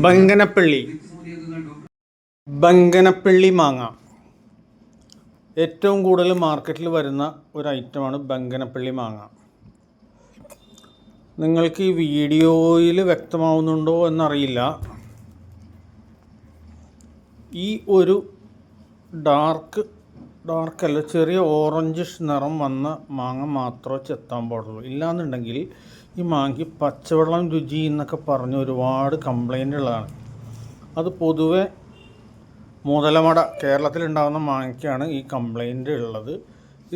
ബങ്കനപ്പള്ളി ബങ്കനപ്പള്ളി മാങ്ങ ഏറ്റവും കൂടുതൽ മാർക്കറ്റിൽ വരുന്ന ഒരു ഐറ്റമാണ് ബങ്കനപ്പള്ളി മാങ്ങ. നിങ്ങൾക്ക് ഈ വീഡിയോയിൽ വ്യക്തമാവുന്നുണ്ടോ എന്നറിയില്ല. ഈ ഒരു ഡാർക്കല്ല, ചെറിയ ഓറഞ്ചിഷ് നിറം വന്ന മാങ്ങ മാത്രമേ ചെത്താൻ പാടുള്ളൂ. ഇല്ലാന്നുണ്ടെങ്കിൽ ഈ മാങ്ങയ്ക്ക് പച്ചവെള്ളം രുചി എന്നൊക്കെ പറഞ്ഞ് ഒരുപാട് കംപ്ലൈൻറ്റുകളാണ്. അത് പൊതുവെ മുതലമട കേരളത്തിലുണ്ടാകുന്ന മാങ്ങയ്ക്കാണ് ഈ കംപ്ലൈൻറ്റ് ഉള്ളത്.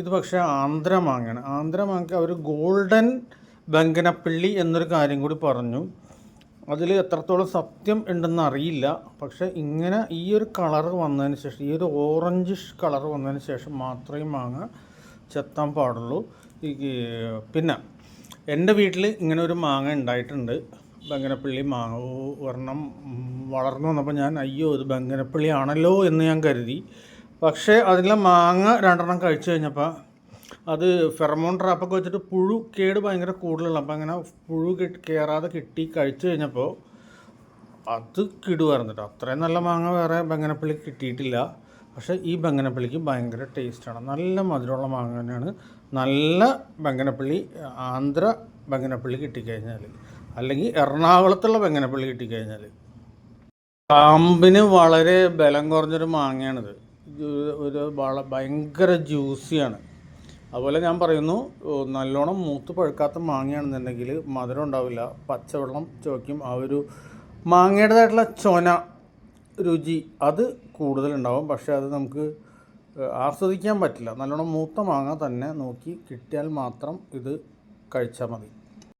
ഇത് പക്ഷേ ആന്ധ്ര മാങ്ങയാണ്. ആന്ധ്ര മാങ്ങയ്ക്ക് അവർ ഗോൾഡൻ ബങ്കനപ്പള്ളി എന്നൊരു കാര്യം കൂടി പറഞ്ഞു. അതിൽ എത്രത്തോളം സത്യം ഉണ്ടെന്ന് അറിയില്ല. പക്ഷേ ഇങ്ങനെ ഈ ഒരു കളറ് വന്നതിന് ശേഷം, ഈ ഒരു ഓറഞ്ചിഷ് കളർ വന്നതിന് ശേഷം മാത്രമേ മാങ്ങ ചെത്താൻ പാടുള്ളൂ. പിന്നെ എൻ്റെ വീട്ടിൽ ഇങ്ങനെ ഒരു മാങ്ങ ഉണ്ടായിട്ടുണ്ട്, ബങ്കനപ്പള്ളി മാങ്ങ. ഒരെണ്ണം വളർന്നു വന്നപ്പോൾ ഞാൻ അയ്യോ ഇത് ബങ്കനപ്പള്ളി ആണല്ലോ എന്ന് ഞാൻ കരുതി. പക്ഷേ അതിലെ മാങ്ങ 2 കഴിച്ചു കഴിഞ്ഞപ്പോൾ അത് ഫെറമോൺ ട്രാപ്പൊക്കെ വെച്ചിട്ട് പുഴു കേട് ഭയങ്കര കൂടുതലുള്ള, അപ്പോൾ അങ്ങനെ പുഴു കയറാതെ കിട്ടി കഴിച്ചു കഴിഞ്ഞപ്പോൾ അത് കിടുവായിരുന്നു കേട്ടോ. അത്രയും നല്ല മാങ്ങ വേറെ ബങ്കനപ്പള്ളിക്ക് കിട്ടിയിട്ടില്ല. പക്ഷേ ഈ ബങ്കനപ്പള്ളിക്ക് ഭയങ്കര ടേസ്റ്റാണ്. നല്ല മധുരമുള്ള മാങ്ങ തന്നെയാണ്. നല്ല ബങ്കനപ്പള്ളി, ആന്ധ്ര ബങ്കനപ്പള്ളി കിട്ടിക്കഴിഞ്ഞാൽ, അല്ലെങ്കിൽ എറണാകുളത്തുള്ള ബങ്കനപ്പള്ളി കിട്ടിക്കഴിഞ്ഞാൽ. കാമ്പിന് വളരെ ബലം കുറഞ്ഞൊരു മാങ്ങയാണിത്. ഒരു ഭയങ്കര ജ്യൂസിയാണ്. അതുപോലെ ഞാൻ പറയുന്നു, നല്ലോണം മൂത്ത് പഴുക്കാത്ത മാങ്ങയാണെന്നുണ്ടെങ്കിൽ മധുരം ഉണ്ടാവില്ല, പച്ചവെള്ളം ചുവയ്ക്കും. ആ ഒരു മാങ്ങയുടേതായിട്ടുള്ള ചൊന രുചി അത് കൂടുതലുണ്ടാവും. പക്ഷേ അത് നമുക്ക് ആസ്വദിക്കാൻ പറ്റില്ല. നല്ലോണം മൂത്ത മാങ്ങ തന്നെ നോക്കി കിട്ടിയാൽ മാത്രം ഇത് കഴിച്ചാൽ മതി.